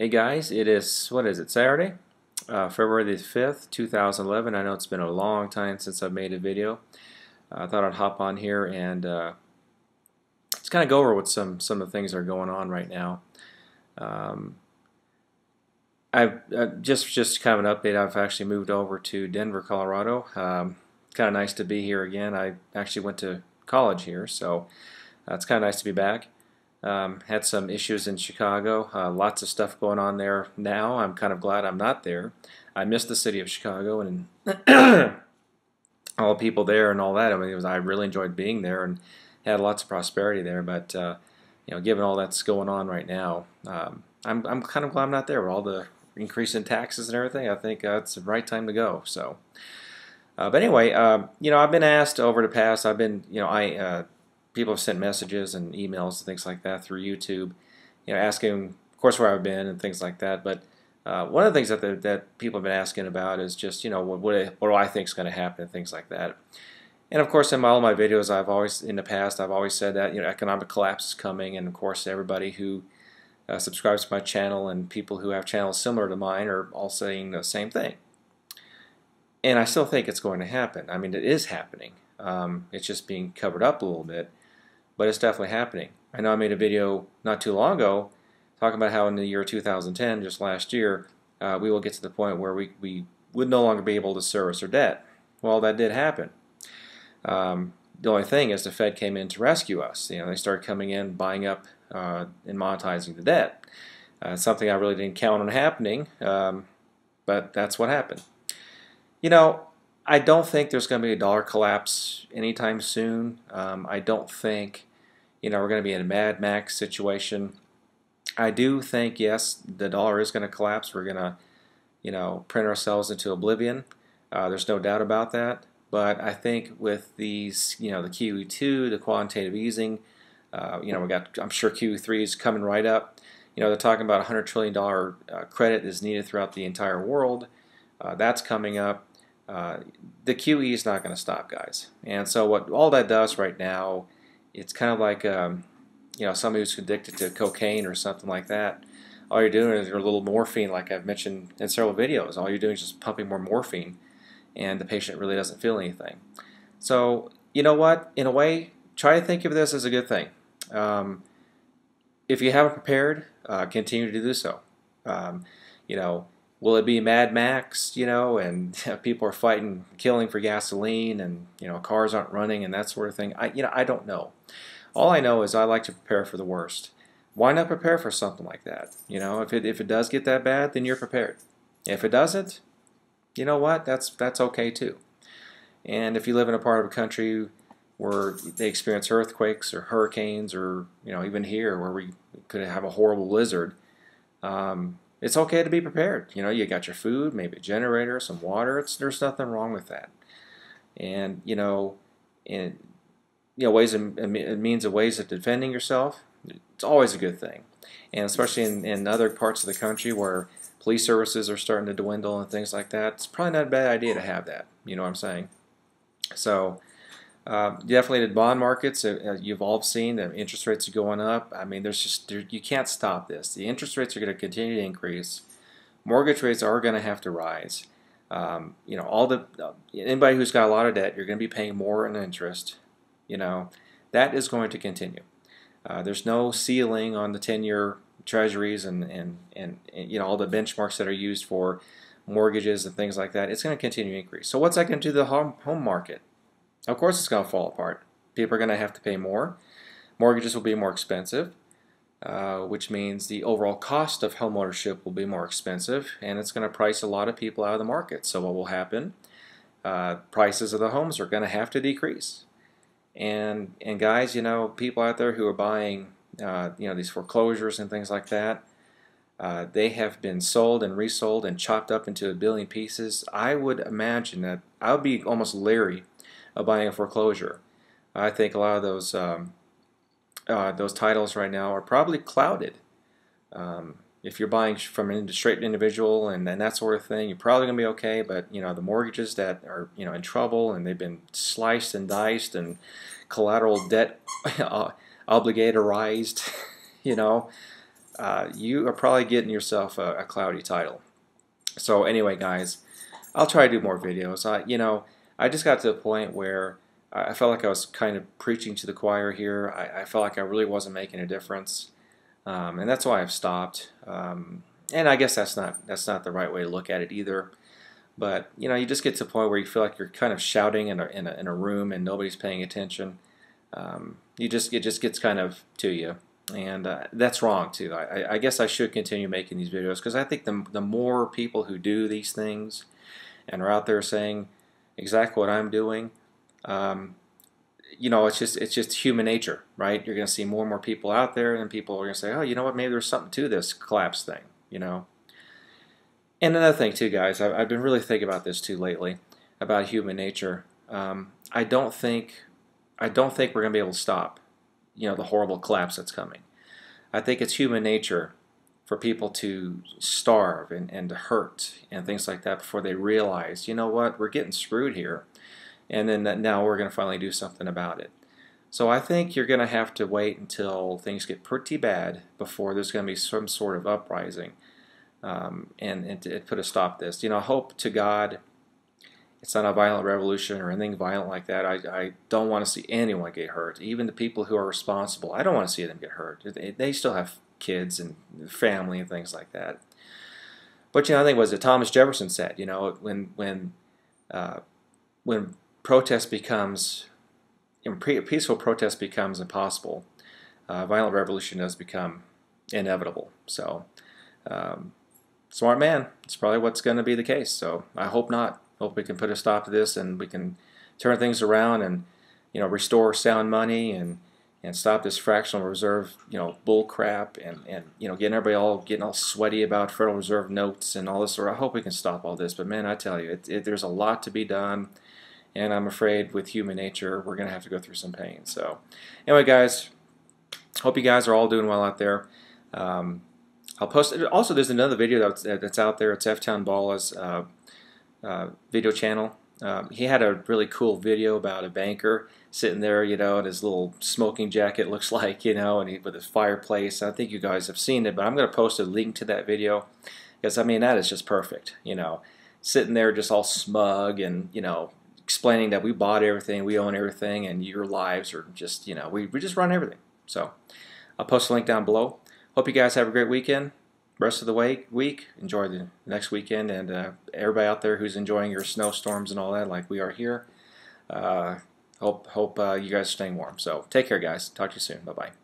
Hey guys, it is, what is it, Saturday? February the 5th, 2011. I know it's been a long time since I've made a video. I thought I'd hop on here and just kind of go over what some of the things that are going on right now. Um, I've just kind of an update. I've actually moved over to Denver, Colorado. Kind of nice to be here again. I actually went to college here, so it's kind of nice to be back. Had some issues in Chicago, lots of stuff going on there now. I'm kind of glad I'm not there. I miss the city of Chicago and all the people there and all that. I mean, I really enjoyed being there and had lots of prosperity there. But given all that's going on right now, I'm kind of glad I'm not there with all the increase in taxes and everything. I think it's the right time to go. So, but anyway, I've been asked over the past. I've been, people have sent messages and emails and things like that through YouTube, asking, of course, where I've been and things like that. But one of the things that people have been asking about is just, what do I think is going to happen and things like that. And of course, in all my videos, in the past, I've always said that, economic collapse is coming. And of course, everybody who subscribes to my channel and people who have channels similar to mine are all saying the same thing. And I still think it's going to happen. I mean, it is happening. It's just being covered up a little bit, but it's definitely happening. I know I made a video not too long ago talking about how in the year 2010, just last year, we will get to the point where we would no longer be able to service our debt. Well, that did happen. The only thing is the Fed came in to rescue us. They started coming in, buying up and monetizing the debt. Something I really didn't count on happening, but that's what happened. I don't think there's going to be a dollar collapse anytime soon. I don't think, we're going to be in a Mad Max situation. I do think, yes, the dollar is going to collapse. We're going to, print ourselves into oblivion. There's no doubt about that. But I think with these, the QE2, the quantitative easing, I'm sure QE3 is coming right up. They're talking about $100 trillion credit is needed throughout the entire world. That's coming up. The QE is not going to stop, guys. And so what all that does right now, it's kind of like somebody who's addicted to cocaine or something like that. All you're doing is you're a little morphine, like I've mentioned in several videos. All you're doing is just pumping more morphine, and the patient really doesn't feel anything. So you know what? In a way, try to think of this as a good thing. If you haven't prepared, continue to do so. Will it be Mad Max, and people are fighting, killing for gasoline, and cars aren't running and that sort of thing? I don't know. All I know is I like to prepare for the worst. Why not prepare for something like that? If it does get that bad, then you're prepared. If it doesn't, you know what? That's okay too. And if you live in a part of a country where they experience earthquakes or hurricanes, or even here where we could have a horrible blizzard. It's okay to be prepared. You got your food, maybe a generator, some water. There's nothing wrong with that. And ways and means of ways of defending yourself. It's always a good thing. And especially in other parts of the country where police services are starting to dwindle and things like that, it's probably not a bad idea to have that. You know what I'm saying? So definitely the bond markets, you've all seen the interest rates are going up. I mean, you can't stop this. The interest rates are going to continue to increase. Mortgage rates are going to have to rise. Anybody who's got a lot of debt, you're going to be paying more in interest. That is going to continue. There's no ceiling on the 10-year treasuries and all the benchmarks that are used for mortgages and things like that. It's going to continue to increase. So what's that going to do to the home market? Of course it's going to fall apart. People are going to have to pay more. Mortgages will be more expensive, which means the overall cost of home ownership will be more expensive, and it's going to price a lot of people out of the market. So what will happen? Prices of the homes are going to have to decrease. And guys, people out there who are buying these foreclosures and things like that, they have been sold and resold and chopped up into a billion pieces. I would imagine that I would be almost leery of buying a foreclosure. I think a lot of those titles right now are probably clouded. If you're buying from an straight individual and that sort of thing, you're probably going to be okay. But the mortgages that are in trouble and they've been sliced and diced and collateral debt obligatorized, you are probably getting yourself a cloudy title. So anyway, guys, I'll try to do more videos. I just got to the point where I felt like I was kind of preaching to the choir here. I felt like I really wasn't making a difference, and that's why I've stopped. And I guess that's not the right way to look at it either. But you just get to the point where you feel like you're kind of shouting in a room and nobody's paying attention. It just gets kind of to you, and that's wrong too. I guess I should continue making these videos because I think the more people who do these things and are out there saying exactly what I'm doing, it's just human nature, right? You're going to see more and more people out there, and people are going to say, oh, you know what? Maybe there's something to this collapse thing. And another thing too, guys, I've been really thinking about this too lately about human nature. I don't think we're going to be able to stop, the horrible collapse that's coming. I think it's human nature for people to starve and to hurt and things like that before they realize, you know what, we're getting screwed here, and then now we're going to finally do something about it. So I think you're going to have to wait until things get pretty bad before there's going to be some sort of uprising, and to put a stop to this. I hope to God it's not a violent revolution or anything violent like that. I don't want to see anyone get hurt. Even the people who are responsible, I don't want to see them get hurt. They still have kids and family and things like that. But I think it was that Thomas Jefferson said, when protest becomes, peaceful protest becomes impossible, violent revolution does become inevitable. So, smart man. It's probably what's going to be the case. So I hope not. Hope we can put a stop to this and we can turn things around and restore sound money and stop this fractional reserve bull crap and getting everybody getting all sweaty about Federal Reserve notes and all this sort. I hope we can stop all this, but man, I tell you, there's a lot to be done, and I'm afraid with human nature we're gonna have to go through some pain. So anyway, guys, hope you guys are all doing well out there. I'll post it. Also, there's another video that's out there. It's F-Town Ball's video channel. He had a really cool video about a banker sitting there, in his little smoking jacket, looks like, and with his fireplace. I think you guys have seen it, but I'm going to post a link to that video because, that is just perfect, sitting there just all smug and, explaining that we bought everything, we own everything, and your lives are just, we just run everything. So I'll post a link down below. Hope you guys have a great weekend. Rest of the week, enjoy the next weekend, and everybody out there who's enjoying your snowstorms and all that, like we are here, hope you guys are staying warm. So take care, guys. Talk to you soon. Bye bye.